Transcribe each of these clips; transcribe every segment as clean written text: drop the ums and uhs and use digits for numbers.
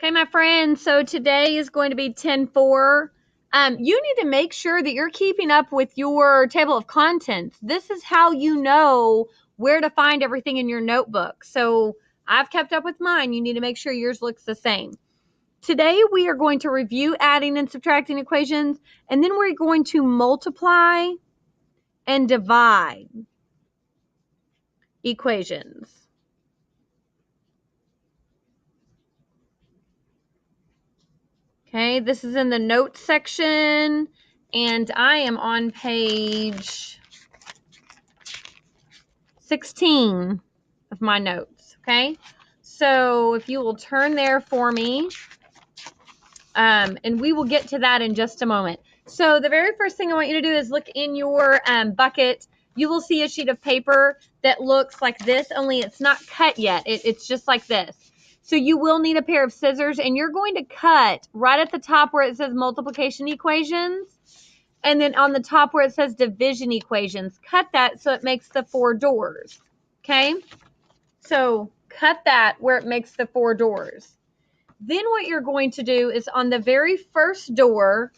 Okay, my friends, so today is going to be 10-4. You need to make sure that you're keeping up with your table of contents. This is how you know where to find everything in your notebook. So I've kept up with mine. You need to make sure yours looks the same. Today we are going to review adding and subtracting equations, and then we're going to multiply and divide equations. Okay, this is in the notes section, and I am on page 16 of my notes. Okay, so if you will turn there for me, and we will get to that in just a moment. So the very first thing I want you to do is look in your bucket. You will see a sheet of paper that looks like this, only it's not cut yet. It's just like this. So you will need a pair of scissors, and you're going to cut right at the top where it says multiplication equations, and then on the top where it says division equations. Cut that so it makes the 4 doors. Okay? So cut that where it makes the 4 doors. Then what you're going to do is on the very first door,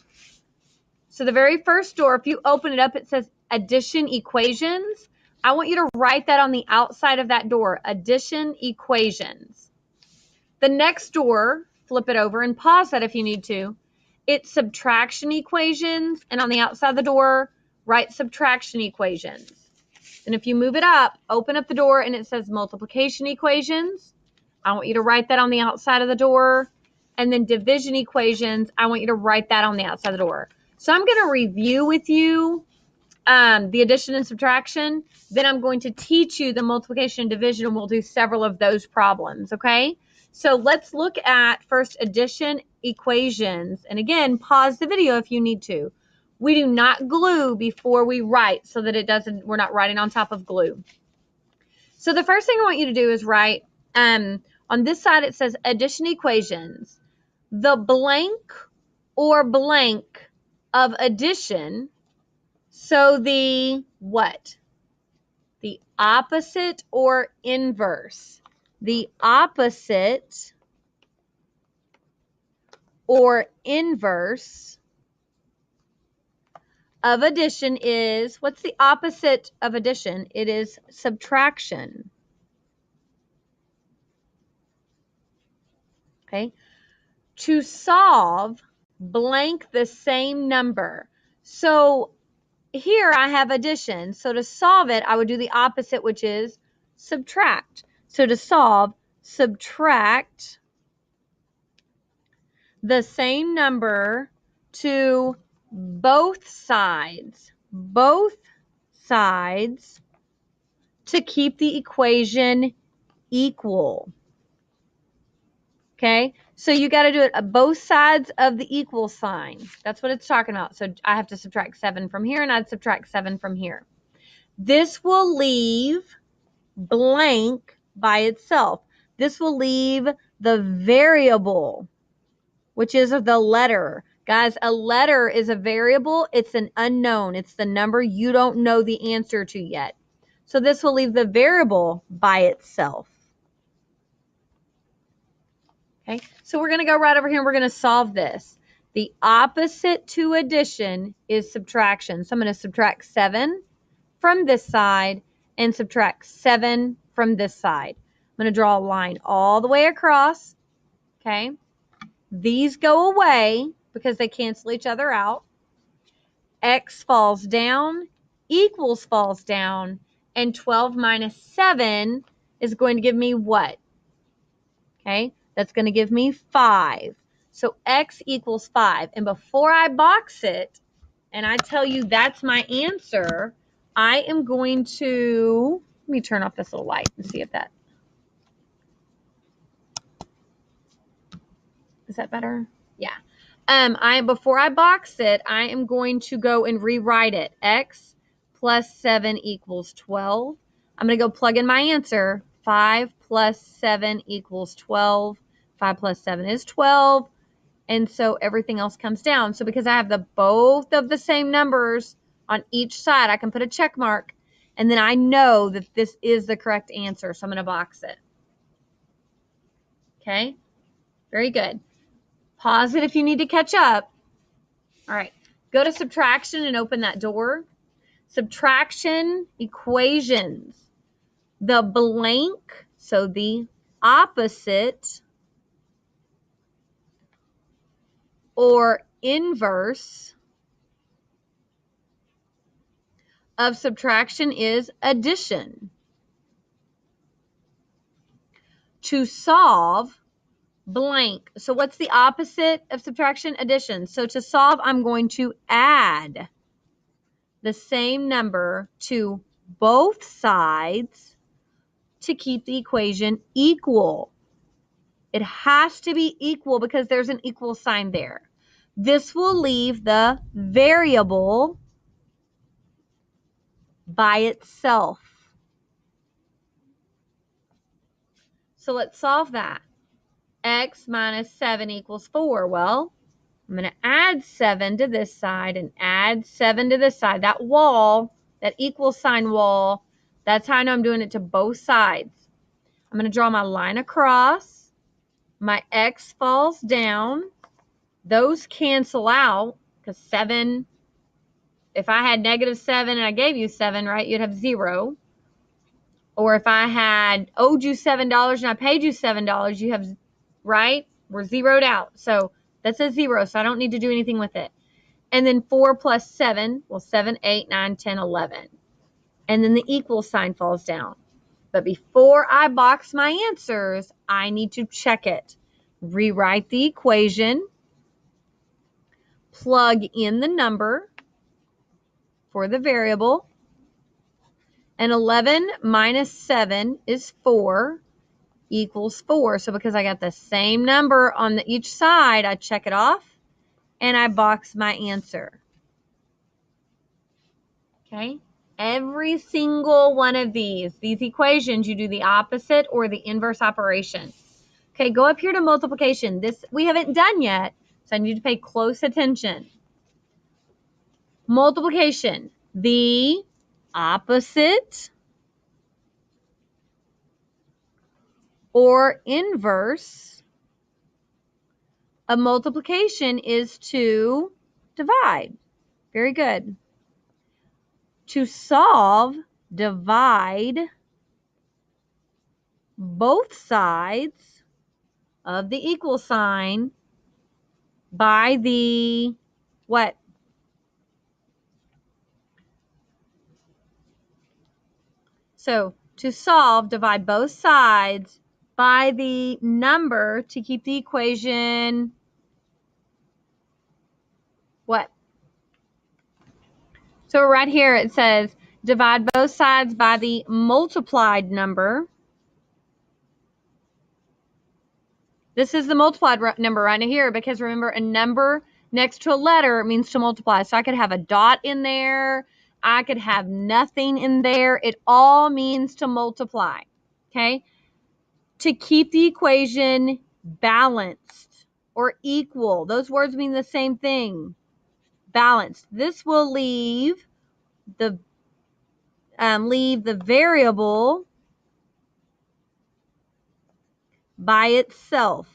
so the very first door, if you open it up, it says addition equations. I want you to write that on the outside of that door, addition equations. The next door, flip it over and pause that if you need to. It's subtraction equations, and on the outside of the door, write subtraction equations. And if you move it up, open up the door, and it says multiplication equations. I want you to write that on the outside of the door. And then division equations, I want you to write that on the outside of the door. So I'm going to review with you the addition and subtraction. Then I'm going to teach you the multiplication and division, and we'll do several of those problems, okay? So let's look at first addition equations. And again, pause the video if you need to. We do not glue before we write so that we're not writing on top of glue. So the first thing I want you to do is write, on this side it says addition equations. The blank or blank of addition, so the what? The opposite or inverse. The opposite or inverse of addition is, what's the opposite of addition? It is subtraction. Okay. To solve blank the same number. So here I have addition. So to solve it, I would do the opposite, which is subtract. So to solve, subtract the same number to both sides to keep the equation equal. Okay, so you got to do it at both sides of the equal sign. That's what it's talking about. So I have to subtract 7 from here, and I'd subtract 7 from here. This will leave blank by itself. This will leave the variable, which is the letter. Guys, a letter is a variable. It's an unknown. It's the number you don't know the answer to yet. So this will leave the variable by itself. Okay, so we're going to go right over here and we're going to solve this. The opposite to addition is subtraction. So I'm going to subtract 7 from this side and subtract 7 from this side. I'm going to draw a line all the way across. Okay, these go away because they cancel each other out. X falls down, equals falls down, and 12 minus 7 is going to give me what? Okay, that's going to give me 5. So X equals 5. And before I box it and I tell you that's my answer, I am going to, let me turn off this little light and see if that, is that better? Yeah. Before I box it, I am going to go and rewrite it. X plus 7 equals 12. I'm going to go plug in my answer. 5 plus 7 equals 12. 5 plus 7 is 12. And so everything else comes down. So because I have both of the same numbers on each side, I can put a check mark. And then I know that this is the correct answer. So I'm going to box it. Okay. Very good. Pause it if you need to catch up. All right. Go to subtraction and open that door. Subtraction equations. The blank, so the opposite or inverse of subtraction is addition. To solve blank. So what's the opposite of subtraction? Addition. So to solve, I'm going to add the same number to both sides to keep the equation equal. It has to be equal because there's an equal sign there. This will leave the variable by itself. So let's solve that. X minus 7 equals 4. Well, I'm going to add 7 to this side and add 7 to this side. That wall, that equal sign wall, that's how I know I'm doing it to both sides. I'm going to draw my line across. My X falls down. Those cancel out because 7, if I had negative 7 and I gave you 7, right, you'd have 0. Or if I had owed you $7 and I paid you $7, you have, right, we're zeroed out. So that's a 0, so I don't need to do anything with it. And then 4 plus 7, well, 7, 8, 9, 10, 11. And then the equal sign falls down. But before I box my answers, I need to check it. Rewrite the equation. Plug in the number for the variable. And 11 minus 7 is 4 equals 4. So because I got the same number on each side, I check it off and I box my answer. Okay? Every single one of these equations, you do the opposite or the inverse operation. Okay, go up here to multiplication. This we haven't done yet, so I need to pay close attention. Multiplication, the opposite or inverse of multiplication is to divide. Very good. To solve, divide both sides of the equal sign by the what? So to solve, divide both sides by the number to keep the equation what? So right here it says divide both sides by the multiplied number. This is the multiplied number right here because remember, a number next to a letter means to multiply. So I could have a dot in there. I could have nothing in there. It all means to multiply. Okay? To keep the equation balanced or equal. Those words mean the same thing. Balanced. This will leave the variable by itself.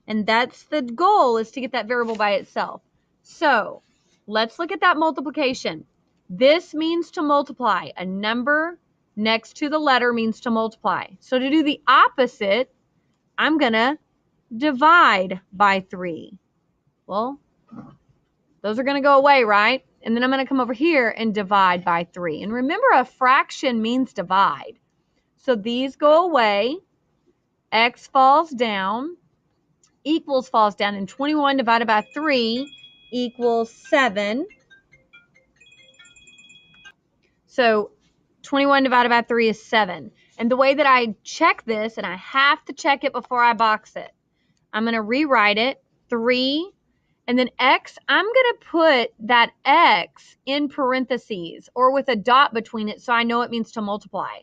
And that's the goal, is to get that variable by itself. So let's look at that multiplication. This means to multiply. A number next to the letter means to multiply. So to do the opposite, I'm going to divide by 3. Well, those are going to go away, right? And then I'm going to come over here and divide by 3. And remember, a fraction means divide. So these go away. X falls down. Equals falls down. And 21 divided by 3 equals 7. So 21 divided by 3 is 7. And the way that I check this, and I have to check it before I box it, I'm going to rewrite it. 3. And then X, I'm going to put that X in parentheses or with a dot between it so I know it means to multiply.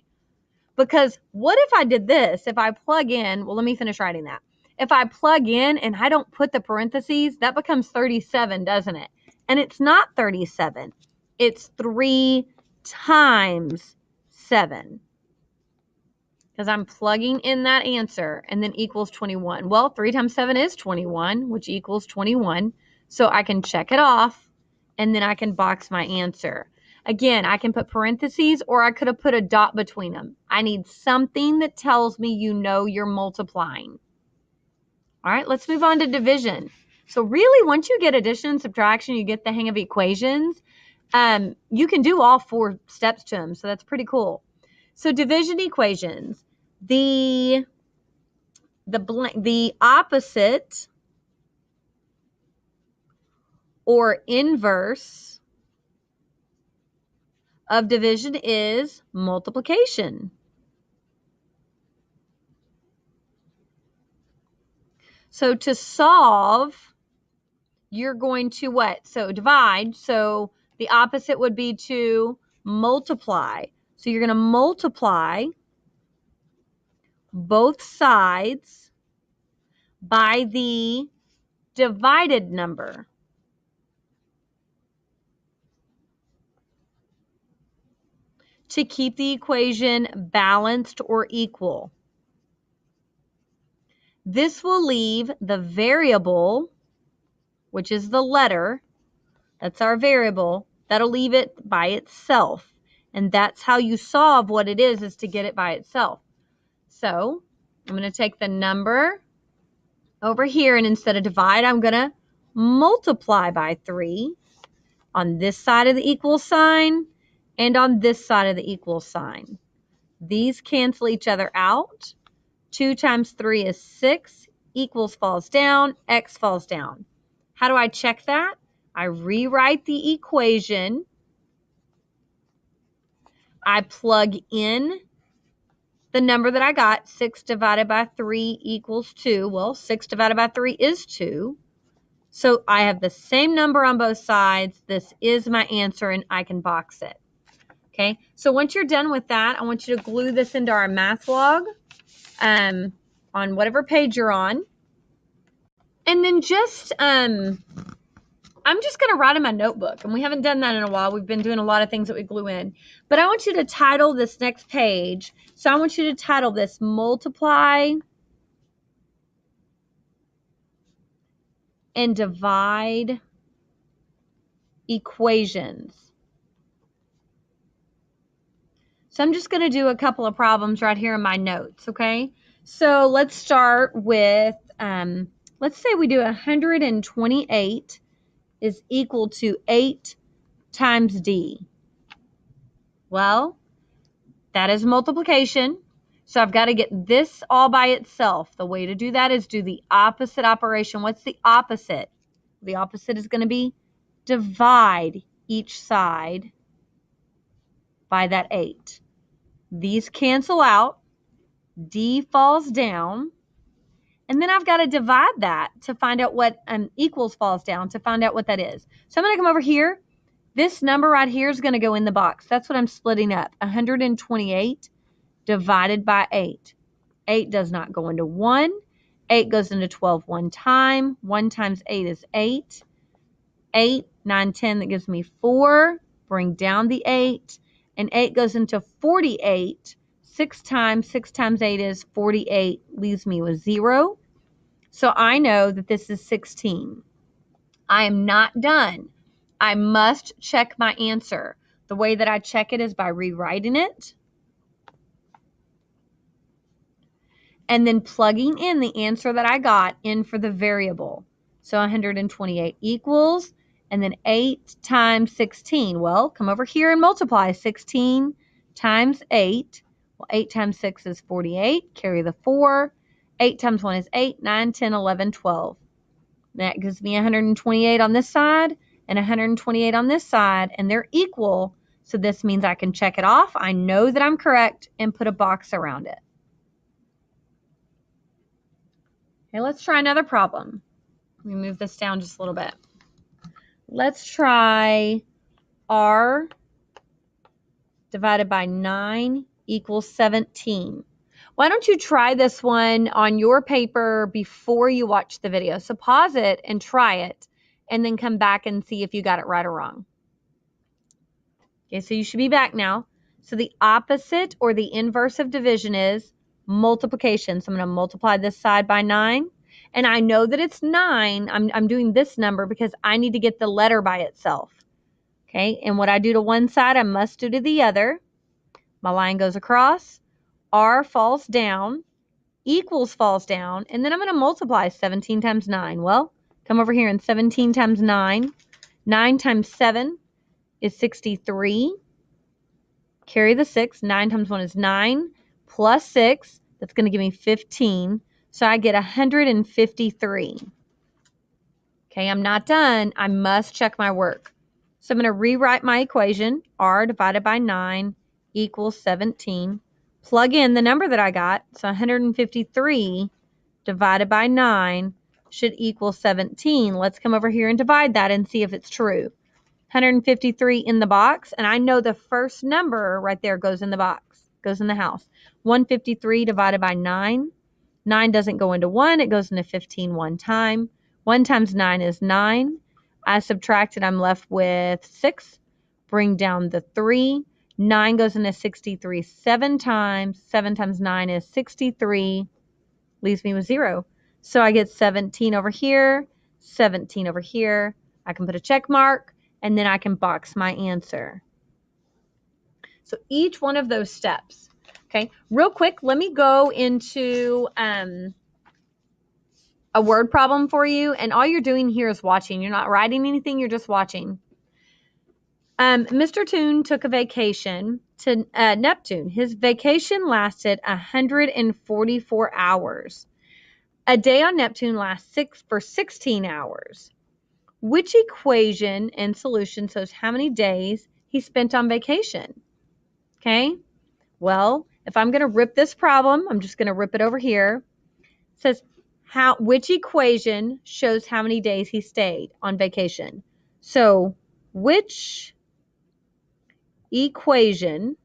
Because what if I did this? If I plug in, well, let me finish writing that. If I plug in and I don't put the parentheses, that becomes 37, doesn't it? And it's not 37. It's 3 times 7. because I'm plugging in that answer, and then equals 21. Well, 3 times 7 is 21, which equals 21. So I can check it off, and then I can box my answer. Again, I can put parentheses, or I could have put a dot between them. I need something that tells me you know you're multiplying. All right, let's move on to division. So really, once you get addition and subtraction, you get the hang of equations. You can do all 4 steps to them, so that's pretty cool. So division equations, the opposite or inverse of division is multiplication. So to solve, you're going to what? So divide. So the opposite would be to multiply. So you're going to multiply both sides by the divided number. To keep the equation balanced or equal. This will leave the variable, which is the letter, that's our variable, that'll leave it by itself. And that's how you solve what it is to get it by itself. So I'm going to take the number over here, and instead of divide, I'm going to multiply by 3 on this side of the equal sign and on this side of the equal sign. These cancel each other out. 2 times 3 is 6. Equals falls down. X falls down. How do I check that? I rewrite the equation. I plug in the number that I got. 6 divided by 3 equals 2. Well, 6 divided by 3 is 2. So I have the same number on both sides. This is my answer, and I can box it. Okay, so once you're done with that, I want you to glue this into our math log on whatever page you're on. And then just, I'm just going to write in my notebook. And we haven't done that in a while. We've been doing a lot of things that we glue in. But I want you to title this next page. So I want you to title this Multiply and Divide Equations. So I'm just going to do a couple of problems right here in my notes, okay? So let's start with, let's say we do 128 is equal to 8 times D. Well, that is multiplication. So I've got to get this all by itself. The way to do that is do the opposite operation. What's the opposite? The opposite is going to be divide each side by that 8. These cancel out. D falls down. And then I've got to divide that to find out what equals falls down to find out what that is. So I'm going to come over here. This number right here is going to go in the box. That's what I'm splitting up. 128 divided by 8. 8 does not go into 1. 8 goes into 12 one time. 1 times 8 is 8. 8, 9, 10, that gives me 4. Bring down the 8. And 8 goes into 48. 6 times 8 is 48. Leaves me with 0. So I know that this is 16. I am not done. I must check my answer. The way that I check it is by rewriting it and then plugging in the answer that I got in for the variable. So 128 equals, and then 8 times 16. Well, come over here and multiply. 16 times 8. Well, 8 times 6 is 48. Carry the 4. 8 times 1 is 8. 9, 10, 11, 12. That gives me 128 on this side and 128 on this side, and they're equal. So this means I can check it off. I know that I'm correct and put a box around it. Okay, let's try another problem. Let me move this down just a little bit. Let's try R divided by 9 equals 17. Why don't you try this one on your paper before you watch the video? So pause it and try it, and then come back and see if you got it right or wrong. Okay, so you should be back now. So the opposite or the inverse of division is multiplication. So I'm going to multiply this side by 9. And I know that it's 9. I'm doing this number because I need to get the letter by itself. Okay, and what I do to one side, I must do to the other. My line goes across. R falls down. Equals falls down. And then I'm going to multiply 17 times 9. Well, come over here and 17 times 9. 9 times 7 is 63. Carry the 6. 9 times 1 is 9. Plus 6. That's going to give me 15. So I get 153. Okay, I'm not done. I must check my work. So I'm going to rewrite my equation. R divided by 9 equals 17. Plug in the number that I got. So 153 divided by 9 should equal 17. Let's come over here and divide that and see if it's true. 153 in the box, and I know the first number right there goes in the box, goes in the house. 153 divided by 9. 9 doesn't go into 1, it goes into 15 one time. 1 times 9 is 9. I subtracted, I'm left with 6. Bring down the 3. 9 goes into 63 7 times. 7 times 9 is 63. Leaves me with 0. So I get 17 over here, 17 over here. I can put a check mark, and then I can box my answer. So each one of those steps. Okay, real quick, let me go into a word problem for you, and all you're doing here is watching. You're not writing anything, you're just watching. Mr. Toon took a vacation to Neptune. His vacation lasted 144 hours. A day on Neptune lasts for 16 hours. Which equation and solution shows how many days he spent on vacation? Okay, well, if I'm going to rip this problem, I'm just going to rip it over here. It says, which equation shows how many days he stayed on vacation? So, which equation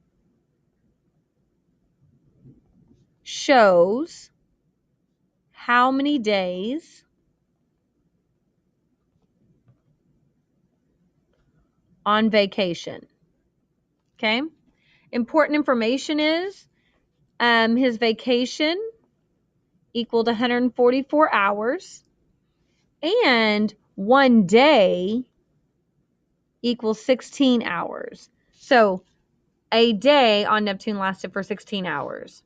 shows how many days on vacation? Okay, important information is his vacation equaled 144 hours, and 1 day equals 16 hours. So a day on Neptune lasted for 16 hours.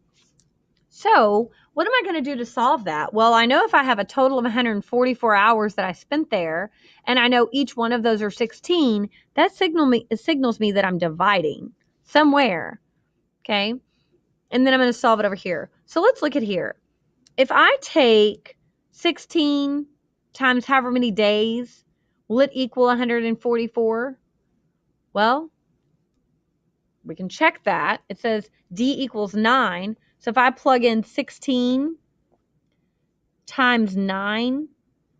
So what am I going to do to solve that? Well, I know if I have a total of 144 hours that I spent there, and I know each one of those are 16, that signals me that I'm dividing somewhere. Okay, and then I'm going to solve it over here. So let's look at here. If I take 16 times however many days, will it equal 144? Well, we can check that. It says D equals 9. So if I plug in 16 times 9,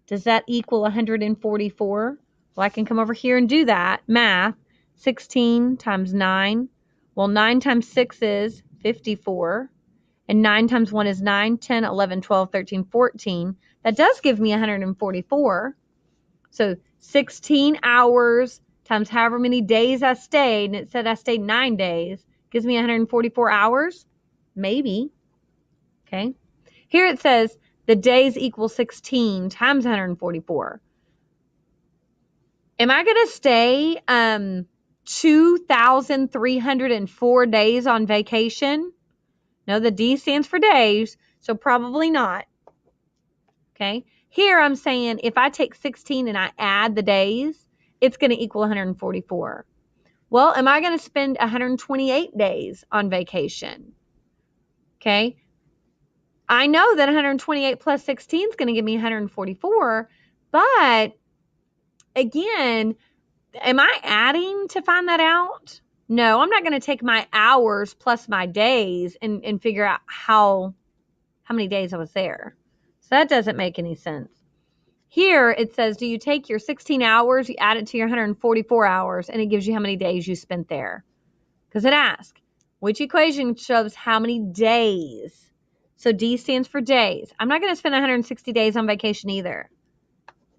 does that equal 144? Well, I can come over here and do that. Math. 16 times 9. Well, 9 times 6 is 54. And 9 times 1 is 9, 10, 11, 12, 13, 14. That does give me 144. So 16 hours times however many days I stayed, and it said I stayed 9 days, gives me 144 hours? Maybe. Okay. Here it says the days equal 16 times 144. Am I going to stay 2,304 days on vacation? No, the D stands for days, so probably not. Okay, here I'm saying if I take 16 and I add the days, it's going to equal 144. Well, am I going to spend 128 days on vacation? Okay, I know that 128 plus 16 is going to give me 144, but again, am I adding to find that out? No, I'm not going to take my hours plus my days and figure out how many days I was there. So that doesn't make any sense. Here it says, do you take your 16 hours, you add it to your 144 hours, and it gives you how many days you spent there? Because it asks, which equation shows how many days? So D stands for days. I'm not going to spend 160 days on vacation either.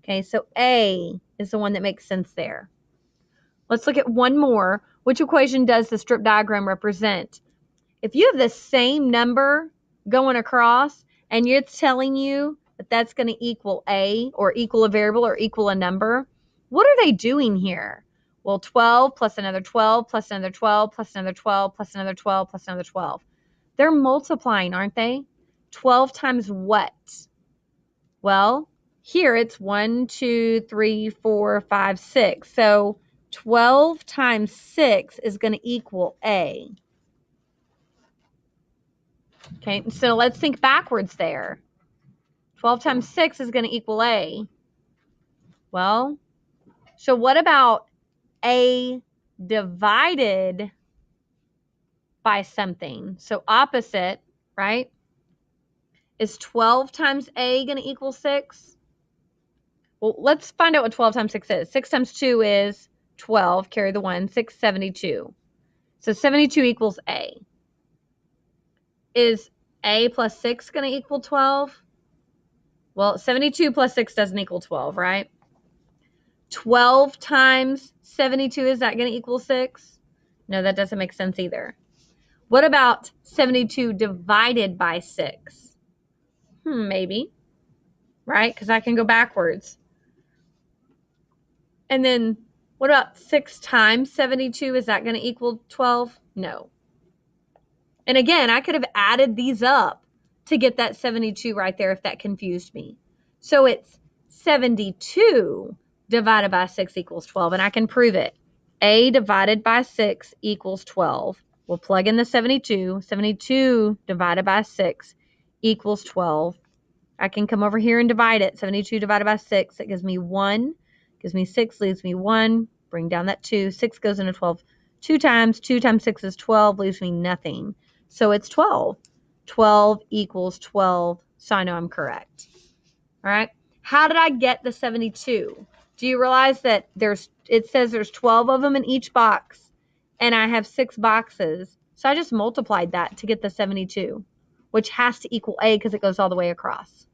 Okay, so A is the one that makes sense there. Let's look at one more. Which equation does the strip diagram represent? If you have the same number going across, and it's telling you that that's going to equal A, or equal a variable, or equal a number. What are they doing here? Well, 12 plus another 12 plus another 12 plus another 12 plus another 12 plus another 12. They're multiplying, aren't they? 12 times what? Well, here it's 1, 2, 3, 4, 5, 6. So 12 times 6 is going to equal A. Okay, so let's think backwards there. 12 times 6 is going to equal A. Well, so what about A divided by something? So opposite, right? Is 12 times A going to equal 6? Well, let's find out what 12 times 6 is. 6 times 2 is 12. Carry the 1. 6, 72. So 72 equals A. Is A plus 6 going to equal 12? Well, 72 plus 6 doesn't equal 12, right? 12 times 72, is that going to equal 6? No, that doesn't make sense either. What about 72 divided by 6? Maybe, right? Because I can go backwards. And then what about 6 times 72? Is that going to equal 12? No. And again, I could have added these up to get that 72 right there if that confused me. So it's 72 divided by 6 equals 12, and I can prove it. A divided by 6 equals 12. We'll plug in the 72. 72 divided by 6 equals 12. I can come over here and divide it. 72 divided by 6, that gives me 1. Gives me 6, leaves me 1. Bring down that 2. 6 goes into 12 2 times. 2 times 6 is 12, leaves me nothing. So it's 12. 12 equals 12, so I know I'm correct. All right. How did I get the 72? Do you realize that it says there's 12 of them in each box, and I have 6 boxes. So I just multiplied that to get the 72, which has to equal A because it goes all the way across.